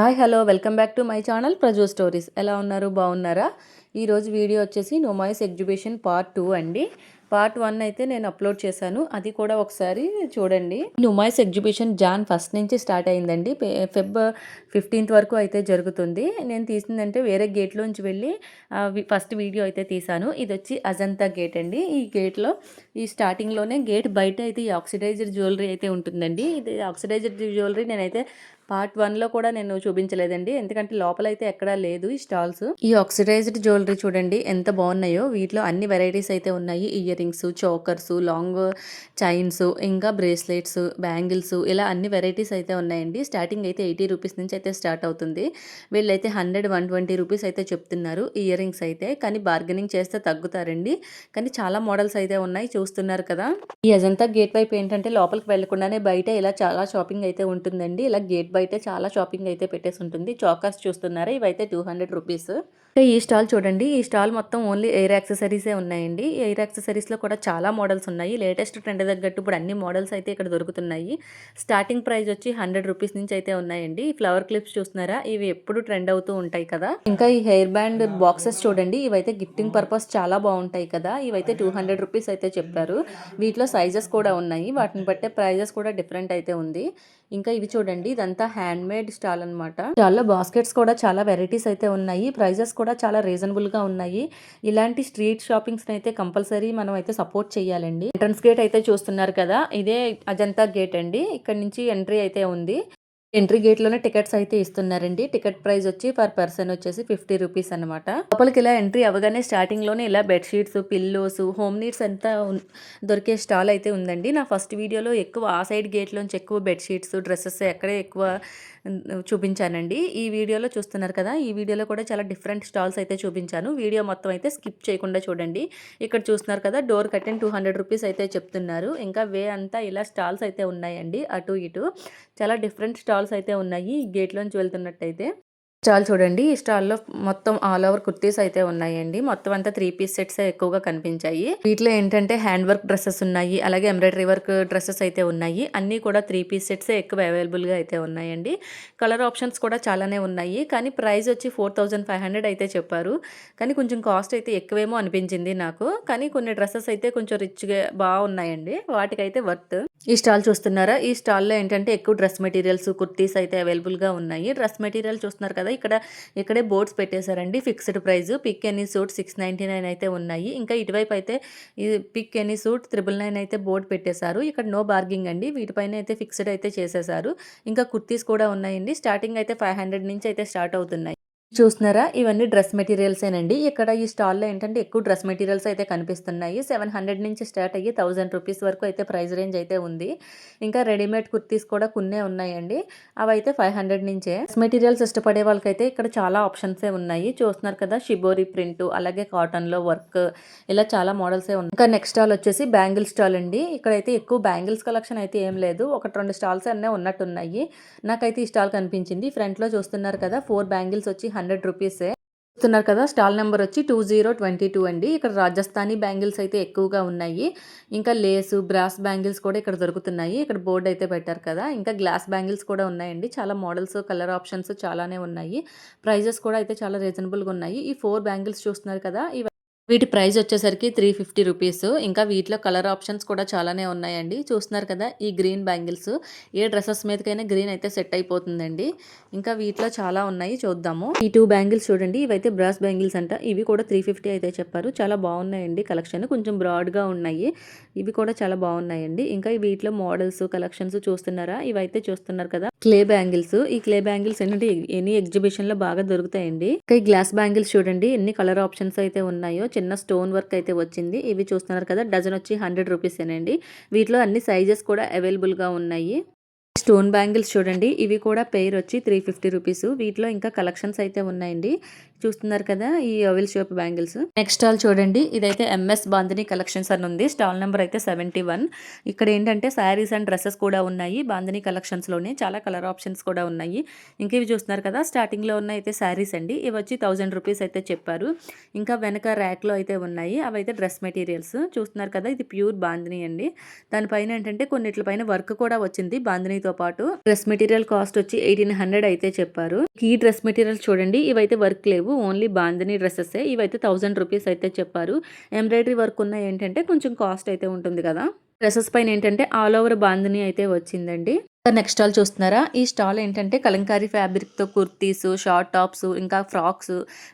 Hi hello welcome back to my channel Prajo stories. ఎలా ఉన్నారు? బాగున్నారా? ఈరోజు వీడియో వచ్చేసి నోమాయిస్ ఎగ్జిబిషన్ పార్ట్ 2 అండి. పార్ట్ 1 అయితే నేను అప్లోడ్ చేశాను, అది కూడా ఒకసారి చూడండి. నోమాయిస్ ఎగ్జిబిషన్ జాన్ 1 నుంచి స్టార్ట్ అయిందండి. ఫెబ్ 15th వరకు అయితే జరుగుతుంది. నేను తీసిందంటే వేరే గేట్లోంచి వెళ్ళి ఫస్ట్ వీడియో అయితే తీశాను. ఇది వచ్చి అజంతా గేట్ అండి. ఈ గేట్లో ఈ స్టార్టింగ్లోనే గేట్ బయట అయితే ఈ ఆక్సిడైజ్డ్ జ్యువెలరీ అయితే ఉంటుందండి. ఇది ఆక్సిడైజ్డ్ జ్యువెలరీ నేనైతే పార్ట్ 1లో కూడా నేను చూపించలేదండి, ఎందుకంటే లోపలైతే ఎక్కడా లేదు ఈ స్టాల్స్. ఈ ఆక్సిడైజ్డ్ జ్యువెలరీ చూడండి ఎంత బాగున్నాయో. వీటిలో అన్ని వెరైటీస్ అయితే ఉన్నాయి. Ear rings, chokers, long chains, ఇంకా బ్రేస్లెట్స్, బ్యాంగిల్స్, ఇలా అన్ని వెరైటీస్ అయితే ఉన్నాయండి. స్టార్టింగ్ అయితే 80 రూపీస్ నుంచి అయితే స్టార్ట్ అవుతుంది. వీళ్ళైతే 100-120 రూపీస్ అయితే చెప్తున్నారు ఇయర్ రింగ్స్ అయితే. కానీ బార్గెనింగ్ చేస్తే తగ్గుతారండి. కానీ చాలా మోడల్స్ అయితే ఉన్నాయి, చూస్తున్నారు కదా. ఈ అజంతా గేట్ వైపు ఏంటంటే లోపలికి వెళ్లకుండానే బయట ఇలా చాలా షాపింగ్ అయితే ఉంటుందండి. ఇలా గేట్ బయట చాలా షాపింగ్ అయితే పెట్టేసి ఉంటుంది. చాకర్స్ చూస్తున్నారా, ఇవైతే 200 రూపీస్. ఈ స్టాల్ చూడండి, ఈ స్టాల్ మొత్తం ఓన్లీ ఎయిర్ యాక్సెసరీసే ఉన్నాయండి. ఎయిర్ యాక్సెసరీస్లో కూడా చాలా మోడల్స్ ఉన్నాయి. లేటెస్ట్ ట్రెండ్ తగ్గట్టు ఇప్పుడు అన్ని మోడల్స్ అయితే ఇక్కడ దొరుకుతున్నాయి. స్టార్టింగ్ ప్రైస్ వచ్చి 100 రూపీస్ నుంచి అయితే ఉన్నాయండి. ఫ్లవర్ క్లిప్స్ చూస్తున్నారా, ఇవి ఎప్పుడు ట్రెండ్ అవుతూ ఉంటాయి కదా. ఇంకా ఈ హెయిర్ బ్యాండ్ బాక్సెస్ చూడండి, ఇవైతే గిఫ్టింగ్ పర్పస్ చాలా బాగుంటాయి కదా. ఇవైతే 200 రూపీస్ అయితే చెప్పారు. వీటిలో సైజెస్ కూడా ఉన్నాయి, వాటిని బట్టే ప్రైజెస్ కూడా డిఫరెంట్ అయితే ఉంది. ఇంకా ఇవి చూడండి, ఇదంతా హ్యాండ్ మేడ్ స్టాల్ అనమాట. స్టాల్లో బాస్కెట్స్ కూడా చాలా వెరైటీస్ అయితే ఉన్నాయి. ప్రైజెస్ కూడా చాలా రీజనబుల్ గా ఉన్నాయి. ఇలాంటి స్ట్రీట్ షాపింగ్స్ అయితే కంపల్సరీ మనం అయితే సపోర్ట్ చేయాలండి. ఎంట్రన్స్ గేట్ అయితే చూస్తున్నారు కదా, ఇదే అజంతా గేట్ అండి. ఇక్కడ నుంచి ఎంట్రీ అయితే ఉంది. ఎంట్రీ గేట్లోనే టికెట్స్ అయితే ఇస్తున్నారండి. టికెట్ ప్రైస్ వచ్చి పర్ పర్సన్ వచ్చేసి 50 రూపీస్ అనమాట. లోపలికి ఇలా ఎంట్రీ అవ్వగానే స్టార్టింగ్లోనే ఇలా బెడ్షీట్స్, పిల్లోస్, హోమ్ నీడ్స్ అంతా దొరికే స్టాల్ అయితే ఉందండి. నా ఫస్ట్ వీడియోలో ఎక్కువ ఆ సైడ్ గేట్లోంచి ఎక్కువ బెడ్షీట్స్, డ్రెస్సెస్ ఎక్కడే ఎక్కువ చూపించానండి. ఈ వీడియోలో చూస్తున్నారు కదా, ఈ వీడియోలో కూడా చాలా డిఫరెంట్ స్టాల్స్ అయితే చూపించాను. వీడియో మొత్తం అయితే స్కిప్ చేయకుండా చూడండి. ఇక్కడ చూస్తున్నారు కదా, డోర్ కట్టెన్ 200 రూపీస్ అయితే చెప్తున్నారు. ఇంకా వే అంతా ఇలా స్టాల్స్ అయితే ఉన్నాయండి, అటు ఇటు చాలా డిఫరెంట్ స్టాల్స్ అయితే ఉన్నాయి. ఈ గేట్లోంచి వెళ్తున్నట్టయితే స్టాల్ చూడండి, ఈ స్టాల్లో మొత్తం ఆల్ ఓవర్ కుర్తీస్ అయితే ఉన్నాయండి. మొత్తం అంతా 3 పీస్ సెట్స్ ఎక్కువగా కనిపించాయి. వీటిలో ఏంటంటే హ్యాండ్ వర్క్ డ్రెస్సెస్ ఉన్నాయి, అలాగే ఎంబ్రాయిడరీ వర్క్ డ్రెస్సెస్ అయితే ఉన్నాయి. అన్నీ కూడా 3 పీస్ సెట్స్ ఎక్కువ అవైలబుల్గా అయితే ఉన్నాయండి. కలర్ ఆప్షన్స్ కూడా చాలానే ఉన్నాయి. కానీ ప్రైస్ వచ్చి 4500 అయితే చెప్పారు. కానీ కొంచెం కాస్ట్ అయితే ఎక్కువేమో అనిపించింది నాకు. కానీ కొన్ని డ్రెస్సెస్ అయితే కొంచెం రిచ్గా బాగున్నాయండి, వాటికైతే వర్త్. ఈ స్టాల్ చూస్తున్నారా, ఈ స్టాల్లో ఏంటంటే ఎక్కువ డ్రెస్ మెటీరియల్స్, కుర్తీస్ అయితే అవైలబుల్గా ఉన్నాయి. డ్రెస్ మెటీరియల్ చూస్తున్నారు కదా, ఇక్కడే బోర్డ్స్ పెట్టేశారండి. Fixed price pick any suit 699 అయితే ఉన్నాయి. ఇంకా ఇటువైపు అయితే ఈ పిక్ ఎనీ సూట్ 999 అయితే బోర్డు పెట్టేశారు. ఇక్కడ నో బార్గింగ్ అండి, వీటిపైన అయితే ఫిక్స్డ్ అయితే చేసేసారు. ఇంకా కుర్తీస్ కూడా ఉన్నాయండి. స్టార్టింగ్ అయితే 500 నుంచి అయితే స్టార్ట్ అవుతున్నాయి. చూస్తున్నారా, ఇవన్నీ డ్రెస్ మెటీరియల్సేనండి. ఇక్కడ ఈ స్టాల్లో ఏంటంటే ఎక్కువ డ్రెస్ మెటీరియల్స్ అయితే కనిపిస్తున్నాయి. 700 నుంచి స్టార్ట్ అయ్యి 1000 రూపీస్ వరకు అయితే ప్రైస్ రేంజ్ అయితే ఉంది. ఇంకా రెడీమేడ్ కుర్తీస్ కూడా కొన్నే ఉన్నాయండి, అవైతే 500 నుంచే. డ్రెస్ మెటీరియల్స్ ఇష్టపడే వాళ్ళకైతే ఇక్కడ చాలా ఆప్షన్సే ఉన్నాయి. చూస్తున్నారు కదా, షిబోరి ప్రింట్, అలాగే కాటన్లో వర్క్, ఇలా చాలా మోడల్సే ఉన్నాయి. ఇంకా నెక్స్ట్ స్టాల్ వచ్చేసి బ్యాంగిల్ స్టాల్ అండి. ఇక్కడైతే ఎక్కువ బ్యాంగిల్స్ కలెక్షన్ అయితే ఏం లేదు, 1-2 స్టాల్స్ అన్నీ ఉన్నట్టున్నాయి. నాకైతే ఈ స్టాల్ కనిపించింది. ఫ్రంట్లో చూస్తున్నారు కదా, 4 బ్యాంగిల్స్ వచ్చి 100 రూపీసే. చూస్తున్నారు కదా, స్టాల్ నెంబర్ వచ్చి 2022 అండి. ఇక్కడ రాజస్థానీ బ్యాంగిల్స్ అయితే ఎక్కువగా ఉన్నాయి. ఇంకా లేసు, బ్రాస్ బ్యాంగిల్స్ కూడా ఇక్కడ దొరుకుతున్నాయి. ఇక్కడ బోర్డు అయితే పెట్టారు కదా. ఇంకా గ్లాస్ బ్యాంగిల్స్ కూడా ఉన్నాయండి. చాలా మోడల్స్, కలర్ ఆప్షన్స్ చాలానే ఉన్నాయి. ప్రైజెస్ కూడా అయితే చాలా రీజనబుల్గా ఉన్నాయి. ఈ 4 బ్యాంగిల్స్ చూస్తున్నారు కదా, వీటి ప్రైస్ వచ్చేసరికి 350 రూపీస్. ఇంకా వీటిలో కలర్ ఆప్షన్స్ కూడా చాలానే ఉన్నాయండి. చూస్తున్నారు కదా, ఈ గ్రీన్ బ్యాంగిల్స్ ఏ డ్రెస్సెస్ మీదకైనా గ్రీన్ అయితే సెట్ అయిపోతుందండి. ఇంకా వీటిలో చాలా ఉన్నాయి, చూద్దాము. ఈ 2 బ్యాంగిల్స్ చూడండి, ఇవైతే బ్రాస్ బ్యాంగిల్స్ అంట. ఇవి కూడా 350 అయితే చెప్పారు. చాలా బాగున్నాయండి కలెక్షన్, కొంచెం బ్రాడ్గా ఉన్నాయి. ఇవి కూడా చాలా బాగున్నాయండి. ఇంకా వీటిలో మోడల్స్, కలెక్షన్స్ చూస్తున్నారా, ఇవైతే చూస్తున్నారు కదా, క్లే బ్యాంగిల్స్. ఈ క్లే బ్యాంగిల్స్ ఏంటంటే ఎనీ ఎగ్జిబిషన్లో బాగా దొరుకుతాయండి. ఇంకా ఈ గ్లాస్ బ్యాంగిల్స్ చూడండి, ఎన్ని కలర్ ఆప్షన్స్ అయితే ఉన్నాయో. చిన్న స్టోన్ వర్క్ అయితే వచ్చింది. ఇవి చూస్తున్నారు కదా, డజన్ వచ్చి 100 రూపీసేనండి. వీటిలో అన్ని సైజెస్ కూడా అవైలబుల్గా ఉన్నాయి. స్టోన్ బ్యాంగిల్స్ చూడండి, ఇవి కూడా పెయిర్ వచ్చి 350 రూపీస్. వీటిలో ఇంకా కలెక్షన్స్ అయితే ఉన్నాయండి. చూస్తున్నారు కదా, ఈ oval shape bangles. Next stall చూడండి, ఇదైతే ఎంఎస్ బాందిని కలెక్షన్స్ అని ఉంది. స్టాల్ నెంబర్ అయితే 71. ఇక్కడ ఏంటంటే శారీస్ అండ్ డ్రెస్సెస్ కూడా ఉన్నాయి. బాందిని కలెక్షన్స్లోనే చాలా కలర్ ఆప్షన్స్ కూడా ఉన్నాయి. ఇంక ఇవి చూస్తున్నారు కదా, స్టార్టింగ్లో ఉన్న అయితే శారీస్ అండి. ఇవి వచ్చి 1000 రూపీస్ అయితే చెప్పారు. ఇంకా వెనక ర్యాక్లో అయితే ఉన్నాయి, అవైతే డ్రెస్ మెటీరియల్స్. చూస్తున్నారు కదా, ఇది ప్యూర్ బాందిని అండి. దానిపైన ఏంటంటే కొన్నిట్లపైన వర్క్ కూడా వచ్చింది బాందినితో దీంతో పాటు. డ్రెస్ మెటీరియల్ కాస్ట్ వచ్చి 1800 అయితే చెప్పారు. ఈ డ్రెస్ మెటీరియల్ చూడండి, ఇవైతే వర్క్ లేవు, ఓన్లీ బాందిని డ్రెస్సెస్. ఇవైతే 1000 రూపీస్ అయితే చెప్పారు. ఎంబ్రాయిడరీ వర్క్ ఉన్న ఏంటంటే కొంచెం కాస్ట్ అయితే ఉంటుంది కదా. డ్రెస్సెస్ పైన ఏంటంటే ఆల్ ఓవర్ బాందిని అయితే వచ్చిందండి. నెక్స్ట్ స్టాల్ చూస్తున్నారా, ఈ స్టాల్ ఏంటంటే కలంకారీ ఫ్యాబ్రిక్తో కుర్తీస్, షార్ట్ టాప్స్, ఇంకా ఫ్రాక్స్,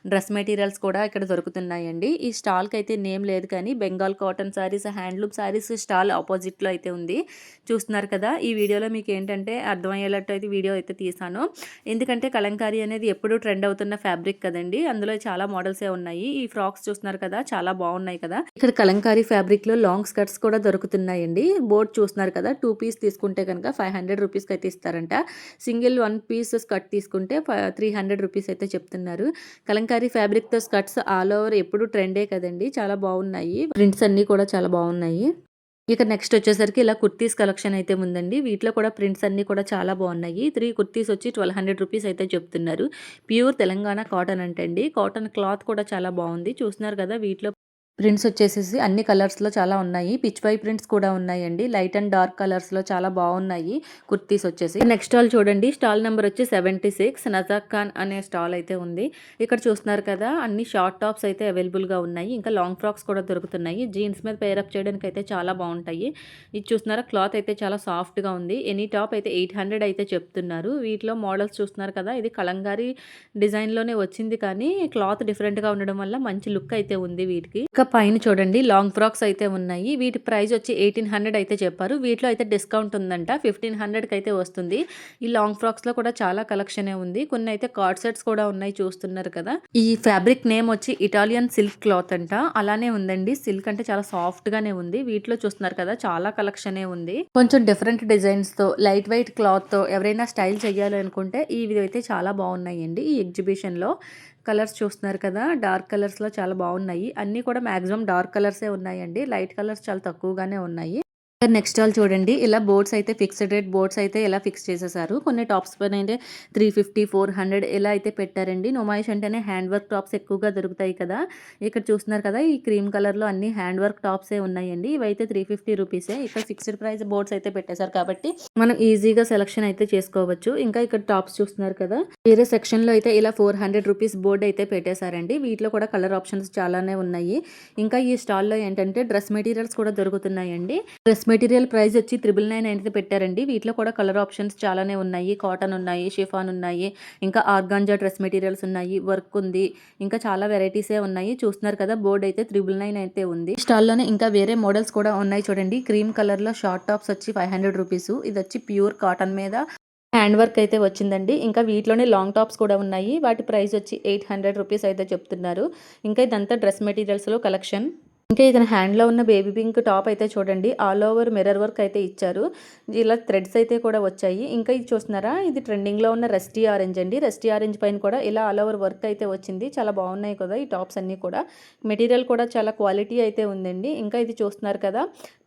డ్రెస్ మెటీరియల్స్ కూడా ఇక్కడ దొరుకుతున్నాయండి. ఈ స్టాల్కి అయితే నేమ్ లేదు కానీ Bengal cotton saris, handloom saris stall ఆపోజిట్లో అయితే ఉంది. చూస్తున్నారు కదా, ఈ వీడియోలో మీకు ఏంటంటే అర్థమయ్యేటట్టు అయితే వీడియో అయితే తీసాను. ఎందుకంటే కలంకారీ అనేది ఎప్పుడూ ట్రెండ్ అవుతున్న ఫ్యాబ్రిక్ కదండి, అందులో చాలా మోడల్సే ఉన్నాయి. ఈ ఫ్రాక్స్ చూస్తున్నారు కదా, చాలా బాగున్నాయి కదా. ఇక్కడ కలంకారీ ఫ్యాబ్రిక్లో లాంగ్ స్కర్ట్స్ కూడా దొరుకుతున్నాయండి. బోర్డ్ చూస్తున్నారు కదా, 2 పీస్ తీసుకుంటే కనుక 500 రూపీస్కి అయితే ఇస్తారంట. సింగిల్ 1 పీస్ స్కర్ట్ తీసుకుంటే 300 రూపీస్ అయితే చెప్తున్నారు. కలంకారీ ఫ్యాబ్రిక్తో స్కర్ట్స్ ఆల్ ఓవర్ ఎప్పుడు ట్రెండే కదండి, చాలా బాగున్నాయి. ప్రింట్స్ అన్నీ కూడా చాలా బాగున్నాయి. ఇక నెక్స్ట్ వచ్చేసరికి ఇలా కుర్తీస్ కలెక్షన్ అయితే ఉందండి. వీటిలో కూడా ప్రింట్స్ అన్నీ కూడా చాలా బాగున్నాయి. 3 కుర్తీస్ వచ్చి 1200 రూపీస్ అయితే చెప్తున్నారు. ప్యూర్ తెలంగాణ కాటన్ అంటండి. కాటన్ క్లాత్ కూడా చాలా బాగుంది. చూస్తున్నారు కదా, వీటిలో ప్రింట్స్ వచ్చేసేసి అన్ని కలర్స్లో చాలా ఉన్నాయి. పిచ్ వై ప్రింట్స్ కూడా ఉన్నాయండి. లైట్ అండ్ డార్క్ కలర్స్లో చాలా బాగున్నాయి కుర్తీస్ వచ్చేసి. నెక్స్ట్ స్టాల్ చూడండి, స్టాల్ నెంబర్ వచ్చి 76 నజాక్ ఖాన్ అనే స్టాల్ అయితే ఉంది. ఇక్కడ చూస్తున్నారు కదా, అన్ని షార్ట్ టాప్స్ అయితే అవైలబుల్గా ఉన్నాయి. ఇంకా లాంగ్ ఫ్రాక్స్ కూడా దొరుకుతున్నాయి. జీన్స్ మీద పేరప్ చేయడానికి అయితే చాలా బాగుంటాయి. ఇది చూస్తున్నారా, క్లాత్ అయితే చాలా సాఫ్ట్గా ఉంది. ఎనీ టాప్ అయితే 800 అయితే చెప్తున్నారు. వీటిలో మోడల్స్ చూస్తున్నారు కదా, ఇది కలంకారీ డిజైన్లోనే వచ్చింది కానీ క్లాత్ డిఫరెంట్గా ఉండడం వల్ల మంచి లుక్ అయితే ఉంది వీటికి. పైన చూడండి లాంగ్ ఫ్రాక్స్ అయితే ఉన్నాయి. వీటి ప్రైస్ వచ్చి 1800 అయితే చెప్పారు. వీటిలో అయితే డిస్కౌంట్ ఉందంట, 1500కి అయితే వస్తుంది. ఈ లాంగ్ ఫ్రాక్స్ లో కూడా చాలా కలెక్షనే ఉంది. కొన్ని అయితే కార్డ్ సెట్స్ కూడా ఉన్నాయి, చూస్తున్నారు కదా. ఈ ఫ్యాబ్రిక్ నేమ్ వచ్చి ఇటాలియన్ సిల్క్ క్లాత్ అంట. అలానే ఉందండి, సిల్క్ అంటే చాలా సాఫ్ట్ గానే ఉంది. వీటిలో చూస్తున్నారు కదా, చాలా కలెక్షనే ఉంది. కొంచెం డిఫరెంట్ డిజైన్స్ తో, లైట్ వెయిట్ క్లాత్ తో ఎవరైనా స్టైల్ చేయాలి అనుకుంటే ఇవి అయితే చాలా బాగున్నాయండి. ఈ ఎగ్జిబిషన్ లో కలర్స్ చూస్తున్నారు కదా, డార్క్ కలర్స్లో చాలా బాగున్నాయి. అన్నీ కూడా మ్యాక్సిమం డార్క్ కలర్సే ఉన్నాయండి. లైట్ కలర్స్ చాలా తక్కువగానే ఉన్నాయి. నెక్స్ట్ ఆల్ చూడండి, ఇలా బోర్డ్స్ అయితే ఫిక్స్డ్ రేట్ బోర్డ్స్ అయితే ఇలా ఫిక్స్ చేసేసారు. కొన్ని టాప్స్ పైన అయితే 350, 400 ఇలా అయితే పెట్టారండి. నొమాయిష్ అంటేనే హ్యాండ్ వర్క్ టాప్స్ ఎక్కువగా దొరుకుతాయి కదా. ఇక్కడ చూస్తున్నారు కదా, ఈ క్రీమ్ కలర్లో అన్ని హ్యాండ్ వర్క్ టాప్సే ఉన్నాయండి. ఇవైతే 350 రూపీసే. ఇక్కడ ఫిక్స్డ్ ప్రైస్ బోర్డ్స్ అయితే పెట్టేశారు కాబట్టి మనం ఈజీగా సెలెక్షన్ అయితే చేసుకోవచ్చు. ఇంకా ఇక్కడ టాప్స్ చూస్తున్నారు కదా, వేరే సెక్షన్లో అయితే ఇలా 400 రూపీస్ బోర్డ్ అయితే పెట్టేశారండి. వీటిలో కూడా కలర్ ఆప్షన్స్ చాలానే ఉన్నాయి. ఇంకా ఈ స్టాల్లో ఏంటంటే డ్రెస్ మెటీరియల్స్ కూడా దొరుకుతున్నాయండి. డ్రెస్ మెటీరియల్ ప్రైస్ వచ్చి 999 అయితే పెట్టారండి. వీటిలో కూడా కలర్ ఆప్షన్స్ చాలానే ఉన్నాయి. కాటన్ ఉన్నాయి, షిఫాన్ ఉన్నాయి, ఇంకా ఆర్గాంజా డ్రెస్ మెటీరియల్స్ ఉన్నాయి, వర్క్ ఉంది, ఇంకా చాలా వెరైటీసే ఉన్నాయి. చూస్తున్నారు కదా, బోర్డ్ అయితే 999 అయితే ఉంది. స్టాల్లోనే ఇంకా వేరే మోడల్స్ కూడా ఉన్నాయి చూడండి. క్రీమ్ కలర్లో షార్ట్ టాప్స్ వచ్చి 500 రూపీస్. ఇది వచ్చి ప్యూర్ కాటన్ మీద హ్యాండ్ వర్క్ అయితే వచ్చిందండి. ఇంకా వీటిలోనే లాంగ్ టాప్స్ కూడా ఉన్నాయి. వాటి ప్రైస్ వచ్చి 800 రూపీస్ అయితే చెప్తున్నారు. ఇంకా ఇదంతా డ్రెస్ మెటీరియల్స్లో కలెక్షన్. ఇంకా ఇతని హ్యాండ్లో ఉన్న బేబీ పింక్ టాప్ అయితే చూడండి, ఆల్ ఓవర్ మిర్రర్ వర్క్ అయితే ఇచ్చారు. ఇలా థ్రెడ్స్ అయితే కూడా వచ్చాయి. ఇంకా ఇది చూస్తున్నారా, ఇది ట్రెండింగ్లో ఉన్న రస్టీ ఆరెంజ్ అండి. రస్టీ ఆరెంజ్ పైన కూడా ఇలా ఆల్ ఓవర్ వర్క్ అయితే వచ్చింది. చాలా బాగున్నాయి కదా ఈ టాప్స్ అన్నీ కూడా. మెటీరియల్ కూడా చాలా క్వాలిటీ అయితే ఉందండి. ఇంకా ఇది చూస్తున్నారు కదా,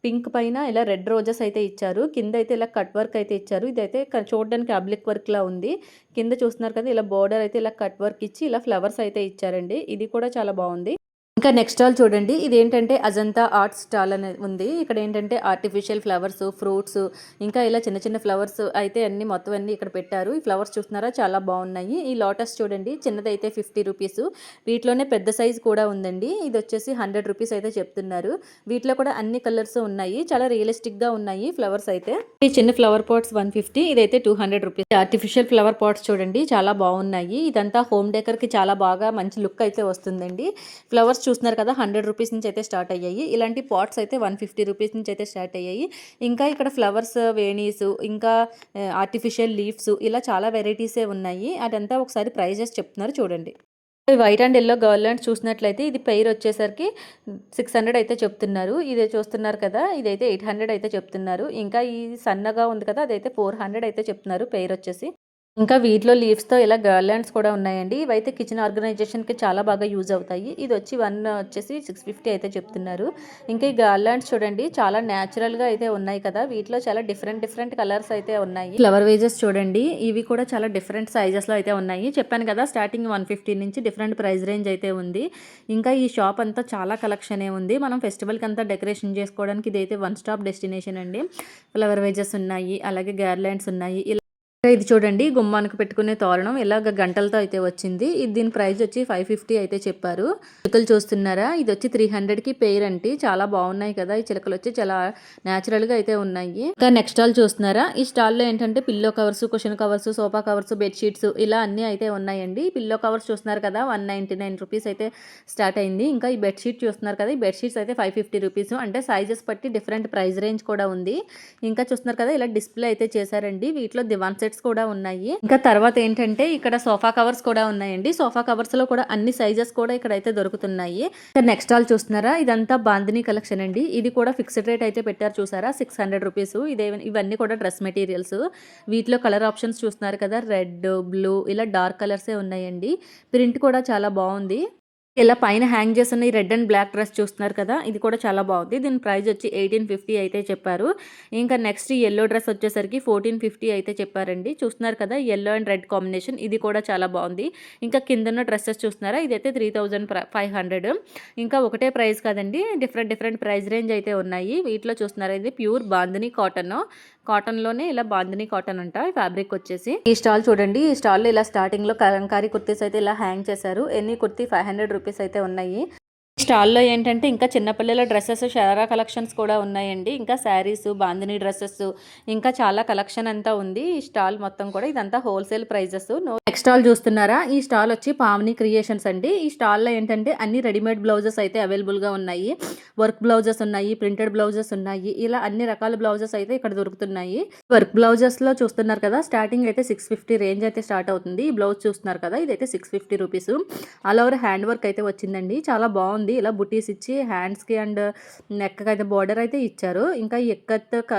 పింక్ పైన ఇలా రెడ్ రోజెస్ అయితే ఇచ్చారు. కింద అయితే ఇలా కట్ వర్క్ అయితే ఇచ్చారు. ఇదైతే చూడడానికి అబ్లిక్ వర్క్ లా ఉంది. కింద చూస్తున్నారు కదా, ఇలా బోర్డర్ అయితే ఇలా కట్ వర్క్ ఇచ్చి ఇలా ఫ్లవర్స్ అయితే ఇచ్చారండి. ఇది కూడా చాలా బాగుంది. ఇంకా నెక్స్ట్ స్టాల్ చూడండి, ఇదేంటంటే అజంతా ఆర్ట్ స్టాల్ అనేది ఉంది. ఇక్కడ ఏంటంటే ఆర్టిఫిషియల్ ఫ్లవర్స్, ఫ్రూట్స్, ఇంకా ఇలా చిన్న చిన్న ఫ్లవర్స్ అయితే అన్ని మొత్తం అన్ని ఇక్కడ పెట్టారు. ఈ ఫ్లవర్స్ చూస్తున్నారా, చాలా బాగున్నాయి. ఈ లోటస్ చూడండి, చిన్నదైతే 50 రూపీస్. వీటిలోనే పెద్ద సైజ్ కూడా ఉందండి. ఇది వచ్చేసి 100 రూపీస్ అయితే చెప్తున్నారు. వీటిలో కూడా అన్ని కలర్స్ ఉన్నాయి. చాలా రియలిస్టిక్ గా ఉన్నాయి ఫ్లవర్స్ అయితే. ఈ చిన్న ఫ్లవర్ పాట్స్ 150, ఇదైతే 200 రూపీస్. ఆర్టిఫిషియల్ ఫ్లవర్ పాట్స్ చూడండి, చాలా బాగున్నాయి. ఇదంతా హోమ్ డెకర్ కి చాలా బాగా మంచి లుక్ అయితే వస్తుందండి. ఫ్లవర్స్ చూస్తున్నారు కదా, 100 రూపీస్ నుంచి అయితే స్టార్ట్ అయ్యాయి. ఇలాంటి పాట్స్ అయితే 150 రూపీస్ నుంచి అయితే స్టార్ట్ అయ్యాయి. ఇంకా ఇక్కడ ఫ్లవర్స్, వేణీస్, ఇంకా ఆర్టిఫిషియల్ లీవ్స్, ఇలా చాలా వెరైటీసే ఉన్నాయి. అదంతా ఒకసారి ప్రైజెస్ చెప్తున్నారు చూడండి. వైట్ అండ్ ఎల్లో గర్లాండ్ చూసినట్లయితే ఇది పెయిర్ వచ్చేసరికి 600 అయితే చెప్తున్నారు. ఇదే చూస్తున్నారు కదా, ఇదైతే 800 అయితే చెప్తున్నారు. ఇంకా ఈ సన్నగా ఉంది కదా, అదైతే 400 అయితే చెప్తున్నారు పెయిర్ వచ్చేసి. ఇంకా వీటిలో లీవ్స్‌తో ఇలా గార్లాండ్స్ కూడా ఉన్నాయండి. ఇవైతే కిచెన్ ఆర్గనైజేషన్‌కి చాలా బాగా యూజ్ అవుతాయి. ఇది వచ్చి వచ్చేసి 650 అయితే చెప్తున్నారు. ఇంకా ఈ గార్లాండ్స్ చూడండి చాలా న్యాచురల్‌గా అయితే ఉన్నాయి కదా! వీటిలో చాలా డిఫరెంట్ డిఫరెంట్ కలర్స్ అయితే ఉన్నాయి. ఫ్లవర్ వేజెస్ చూడండి. ఇవి కూడా చాలా డిఫరెంట్ సైజెస్‌లో అయితే ఉన్నాయి. చెప్పాను కదా! స్టార్టింగ్ 150 నుంచి డిఫరెంట్ ప్రైస్ రేంజ్ అయితే ఉంది. ఇంకా ఈ షాప్ అంతా చాలా కలెక్షనే ఉంది. మనం ఫెస్టివల్‌కి అంతా డెకరేషన్ చేసుకోవడానికి ఇదైతే వన్ స్టాప్ డెస్టినేషన్ అండి. ఫ్లవర్ వేజెస్ ఉన్నాయి. అలాగే గార్లాండ్స్ ఉన్నాయి. ఇది చూడండి గుమ్మానికి పెట్టుకునే తోరణం ఇలాగ గంటలతో అయితే వచ్చింది. దీని ప్రైస్ వచ్చి 550 అయితే చెప్పారు. చిలుకలు చూస్తున్నారా? ఇది వచ్చి 300కి పెయిర్ అండి. చాలా బాగున్నాయి కదా! ఈ చిలుకలు వచ్చి చాలా న్యాచురల్ గా అయితే ఉన్నాయి. ఇంకా నెక్స్ట్ స్టాల్ చూస్తున్నారా? ఈ స్టాల్ లో ఏంటంటే pillow covers, cushion covers, sofa covers, bed sheets ఇలా అన్ని అయితే ఉన్నాయండి. పిల్లో కవర్స్ చూస్తున్నారు కదా 199 రూపీస్ అయితే స్టార్ట్ అయింది. ఇంకా ఈ బెడ్ షీట్ చూస్తున్నారు కదా, ఈ బెడ్ షీట్స్ అయితే 550 రూపీస్. అంటే సైజెస్ బట్టి డిఫరెంట్ ప్రైస్ రేంజ్ కూడా ఉంది. ఇంకా చూస్తున్నారు కదా ఇలా డిస్ప్లే అయితే చేశారండి. వీటిలో దివాన్ సెట్స్ కూడా ఉన్నాయి. ఇంకా తర్వాత ఏంటంటే ఇక్కడ సోఫా కవర్స్ కూడా ఉన్నాయండి. సోఫా కవర్స్ లో కూడా అన్ని సైజెస్ కూడా ఇక్కడ అయితే దొరుకుతున్నాయి. నెక్స్ట్ స్టాల్ చూస్తున్నారా? ఇదంతా బాందిని కలెక్షన్ అండి. ఇది కూడా ఫిక్స్డ్ రేట్ అయితే పెట్టారు చూసారా 600 రూపీస్. ఇవన్నీ కూడా డ్రెస్ మెటీరియల్స్. వీటిలో కలర్ ఆప్షన్స్ చూస్తున్నారు కదా రెడ్, బ్లూ ఇలా డార్క్ కలర్సే ఉన్నాయండి. ప్రింట్ కూడా చాలా బాగుంది. ఇలా పైన హ్యాంగ్ చేసిన ఈ రెడ్ అండ్ బ్లాక్ డ్రెస్ చూస్తున్నారు కదా, ఇది కూడా చాలా బాగుంది. దీని ప్రైస్ వచ్చి 1850 అయితే చెప్పారు. ఇంకా నెక్స్ట్ ఎల్లో డ్రెస్ వచ్చేసరికి 1450 అయితే చెప్పారండి. చూస్తున్నారు కదా ఎల్లో అండ్ రెడ్ కాంబినేషన్, ఇది కూడా చాలా బాగుంది. ఇంకా కిందన్న డ్రెస్సెస్ చూస్తున్నారా, ఇదైతే 3500. ఇంకా ఒకటే ప్రైస్ కాదండి, డిఫరెంట్ డిఫరెంట్ ప్రైస్ రేంజ్ అయితే ఉన్నాయి. వీటిలో చూస్తున్నారా ఇది ప్యూర్ బాందిని కాటన్లోనే ఇలా బాందిని కాటన్ అంట ఫ్యాబ్రిక్ వచ్చేసి. ఈ స్టాల్ చూడండి, ఈ స్టాల్లో ఇలా స్టార్టింగ్లో కలంకారీ కుర్తీస్ అయితే ఇలా హ్యాంగ్ చేశారు. ఎన్ని కుర్తీ 500 రూపీస్ అయితే ఉన్నాయి. స్టాల్లో ఏంటంటే ఇంకా చిన్నపిల్లల డ్రెస్సెస్ షరారా కలెక్షన్స్ కూడా ఉన్నాయండి. ఇంకా శారీస్, బాందిని డ్రెస్సెస్ ఇంకా చాలా కలెక్షన్ అంతా ఉంది. ఈ స్టాల్ మొత్తం కూడా ఇదంతా హోల్సేల్ ప్రైజెస్. నెక్స్ట్ స్టాల్ చూస్తున్నారా? ఈ స్టాల్ వచ్చి పావని క్రియేషన్స్ అండి. ఈ స్టాల్లో ఏంటంటే అన్ని రెడీమేడ్ బ్లౌజెస్ అయితే అవైలబుల్గా ఉన్నాయి. వర్క్ బ్లౌజెస్ ఉన్నాయి, ప్రింటెడ్ బ్లౌజెస్ ఉన్నాయి. ఇలా అన్ని రకాల బ్లౌజెస్ అయితే ఇక్కడ దొరుకుతున్నాయి. వర్క్ బ్లౌజెస్ లో చూస్తున్నారు కదా స్టార్టింగ్ అయితే 650 రేంజ్ అయితే స్టార్ట్ అవుతుంది. ఈ బ్లౌజ్ చూస్తున్నారు కదా, ఇదైతే 650 rupees. All over hand work అయితే వచ్చిందండి. చాలా బాగుంది. ఇలా బుటీస్ ఇచ్చి హ్యాండ్స్ కి అండ్ నెక్ కి అయితే బార్డర్ అయితే ఇచ్చారు. ఇంకా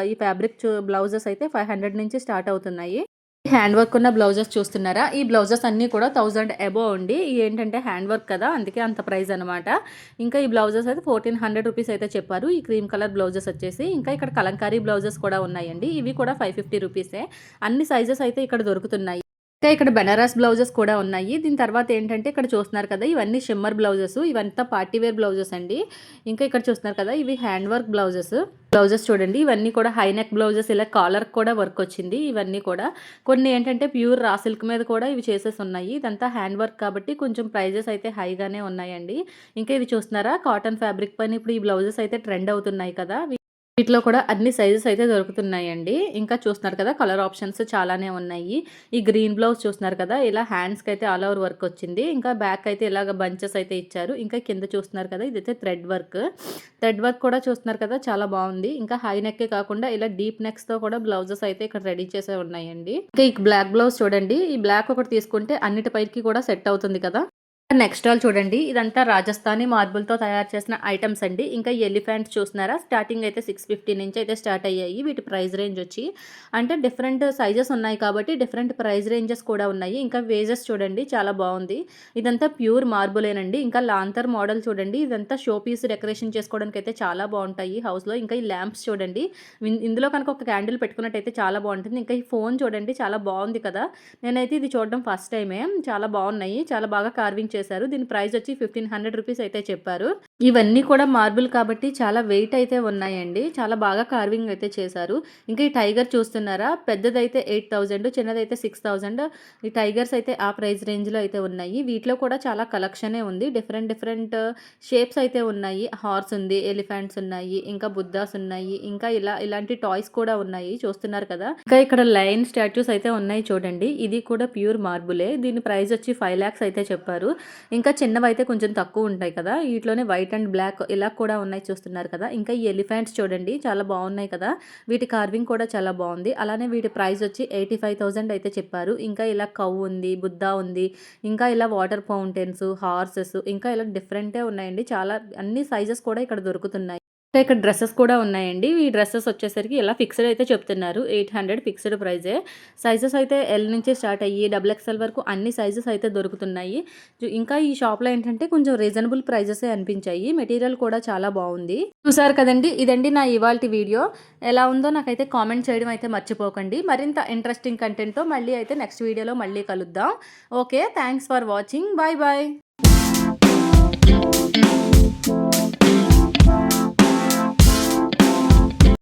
ఈ ఫ్యాబ్రిక్ బ్లౌజెస్ అయితే 500 నుంచి స్టార్ట్ అవుతున్నాయి. హ్యాండ్ వర్క్ ఉన్న బ్లౌజెస్ చూస్తున్నారా? ఈ బ్లౌజెస్ అన్నీ కూడా 1000 అబోవ్ అండి. ఏంటంటే హ్యాండ్ వర్క్ కదా, అందుకే అంత ప్రైస్ అనమాట. ఇంకా ఈ బ్లౌజెస్ అయితే 1400 రూపీస్ అయితే చెప్పారు. ఈ క్రీమ్ కలర్ బ్లౌజెస్ వచ్చేసి. ఇంకా ఇక్కడ కలంకారీ బ్లౌజెస్ కూడా ఉన్నాయండి. ఇవి కూడా 550 రూపీసే. అన్ని సైజెస్ అయితే ఇక్కడ దొరుకుతున్నాయి. ఇంకా ఇక్కడ బెనారస్ బ్లౌజెస్ కూడా ఉన్నాయి. దీని తర్వాత ఏంటంటే ఇక్కడ చూస్తున్నారు కదా, ఇవన్నీ షిమ్మర్ బ్లౌజెస్. ఇవంతా పార్టీ వేర్ బ్లౌజెస్ అండి. ఇంకా ఇక్కడ చూస్తున్నారు కదా, ఇవి హ్యాండ్ వర్క్ బ్లౌజెస్ చూడండి. ఇవన్నీ కూడా హై నెక్ బ్లౌజెస్, ఇలా కాలర్ కూడా వర్క్ వచ్చింది. ఇవన్నీ కూడా కొన్ని ఏంటంటే ప్యూర్ రా సిల్క్ మీద కూడా ఇవి చేసేసి ఉన్నాయి. ఇదంతా హ్యాండ్ వర్క్ కాబట్టి కొంచెం ప్రైజెస్ అయితే హైగానే ఉన్నాయండి. ఇంకా ఇవి చూస్తున్నారా, కాటన్ ఫ్యాబ్రిక్ పైన ఇప్పుడు ఈ బ్లౌజెస్ అయితే ట్రెండ్ అవుతున్నాయి కదా, వీటిలో కూడా అన్ని సైజెస్ అయితే దొరుకుతున్నాయండి. ఇంకా చూస్తున్నారు కదా కలర్ ఆప్షన్స్ చాలానే ఉన్నాయి. ఈ గ్రీన్ బ్లౌజ్ చూస్తున్నారు కదా, ఇలా హ్యాండ్స్కి అయితే ఆల్ ఓవర్ వర్క్ వచ్చింది. ఇంకా బ్యాక్ అయితే ఇలాగ బంచెస్ అయితే ఇచ్చారు. ఇంకా కింద చూస్తున్నారు కదా, ఇదైతే థ్రెడ్ వర్క్ కూడా చూస్తున్నారు కదా, చాలా బాగుంది. ఇంకా హై నెక్ కాకుండా ఇలా డీప్ నెక్స్తో కూడా బ్లౌజెస్ అయితే ఇక్కడ రెడీ చేసే ఉన్నాయండి. ఇంకా ఈ బ్లాక్ బ్లౌజ్ చూడండి, ఈ బ్లాక్ ఒకటి తీసుకుంటే అన్నిటిపైకి కూడా సెట్ అవుతుంది కదా. నెక్స్ట్ స్టాల్ చూడండి, ఇదంతా రాజస్థానీ మార్బుల్తో తయారు చేసిన ఐటమ్స్ అండి. ఇంకా ఎలిఫెంట్స్ చూస్తున్నారా, స్టార్టింగ్ అయితే 650 నుంచి అయితే స్టార్ట్ అయ్యాయి. వీటి ప్రైస్ రేంజ్ వచ్చి అంటే డిఫరెంట్ సైజెస్ ఉన్నాయి కాబట్టి డిఫరెంట్ ప్రైస్ రేంజెస్ కూడా ఉన్నాయి. ఇంకా వేజెస్ చూడండి, చాలా బాగుంది. ఇదంతా ప్యూర్ మార్బులేనండి. ఇంకా లాంతర్ మోడల్ చూడండి, ఇదంతా షో పీస్ డెకరేషన్ చేసుకోవడానికి అయితే చాలా బాగుంటాయి హౌస్లో. ఇంకా ఈ ల్యాంప్స్ చూడండి, ఇందులో కనుక ఒక క్యాండిల్ పెట్టుకున్నట్టయితే చాలా బాగుంటుంది. ఇంకా ఈ ఫోన్ చూడండి, చాలా బాగుంది కదా. నేనైతే ఇది చూడడం ఫస్ట్ టైమే. చాలా బాగున్నాయి, చాలా బాగా కార్వింగ్ చేశారు. దీని ప్రైస్ వచ్చి 1500 రూపీస్ అయితే చెప్పారు. ఇవన్నీ కూడా మార్బుల్ కాబట్టి చాలా వెయిట్ అయితే ఉన్నాయండి. చాలా బాగా కార్వింగ్ అయితే చేశారు. ఇంకా ఈ టైగర్ చూస్తున్నారా, పెద్దదైతే 8000, చిన్నదైతే 6000. ఈ టైగర్స్ అయితే ఆ ప్రైస్ రేంజ్లో అయితే ఉన్నాయి. వీటిలో కూడా చాలా కలెక్షనే ఉంది. డిఫరెంట్ షేప్స్ అయితే ఉన్నాయి. హార్స్ ఉంది, ఎలిఫెంట్స్ ఉన్నాయి, ఇంకా బుద్ధాస్ ఉన్నాయి, ఇంకా ఇలాంటి టాయ్స్ కూడా ఉన్నాయి చూస్తున్నారు కదా. ఇంకా ఇక్కడ లైన్ స్టాచ్యూస్ అయితే ఉన్నాయి చూడండి. ఇది కూడా ప్యూర్ మార్బులే. దీని ప్రైస్ వచ్చి 5 lakhs అయితే చెప్పారు. ఇంకా చిన్నవి అయితే కొంచెం తక్కువ ఉంటాయి కదా, వీటిలోనే వైట్ అండ్ బ్లాక్ ఇలా కూడా ఉన్నాయి చూస్తున్నారు కదా. ఇంకా ఈ ఎలిఫెంట్స్ చూడండి, చాలా బాగున్నాయి కదా. వీటి కార్వింగ్ కూడా చాలా బాగుంది. అలానే వీటి ప్రైస్ వచ్చి 85,000 అయితే చెప్పారు. ఇంకా ఇలా కౌ ఉంది, బుద్ధా ఉంది, ఇంకా ఇలా వాటర్ ఫౌంటైన్స్, హార్సెస్, ఇంకా ఇలా డిఫరెంటే ఉన్నాయండి. చాలా అన్ని సైజెస్ కూడా ఇక్కడ దొరుకుతున్నాయి. ఇక్కడ డ్రెస్సెస్ కూడా ఉన్నాయండి. ఈ డ్రెస్సెస్ వచ్చేసరికి ఇలా ఫిక్స్డ్ అయితే చెప్తున్నారు. 800 ఫిక్స్డ్ ప్రైజే. సైజెస్ అయితే ఎల్ నుంచి స్టార్ట్ అయ్యి డబుల్ ఎక్స్ఎల్ వరకు అన్ని సైజెస్ అయితే దొరుకుతున్నాయి. ఇంకా ఈ షాప్లో ఏంటంటే కొంచెం రీజనబుల్ ప్రైజెసే అనిపించాయి. మెటీరియల్ కూడా చాలా బాగుంది. చూసారు కదండి, ఇదండి నా ఇవాల్టి వీడియో. ఎలా ఉందో నాకైతే కామెంట్ చేయడం అయితే మర్చిపోకండి. మరింత ఇంట్రెస్టింగ్ కంటెంట్తో మళ్ళీ అయితే నెక్స్ట్ వీడియోలో మళ్ళీ కలుద్దాం. Okay, thanks for watching. Bye bye.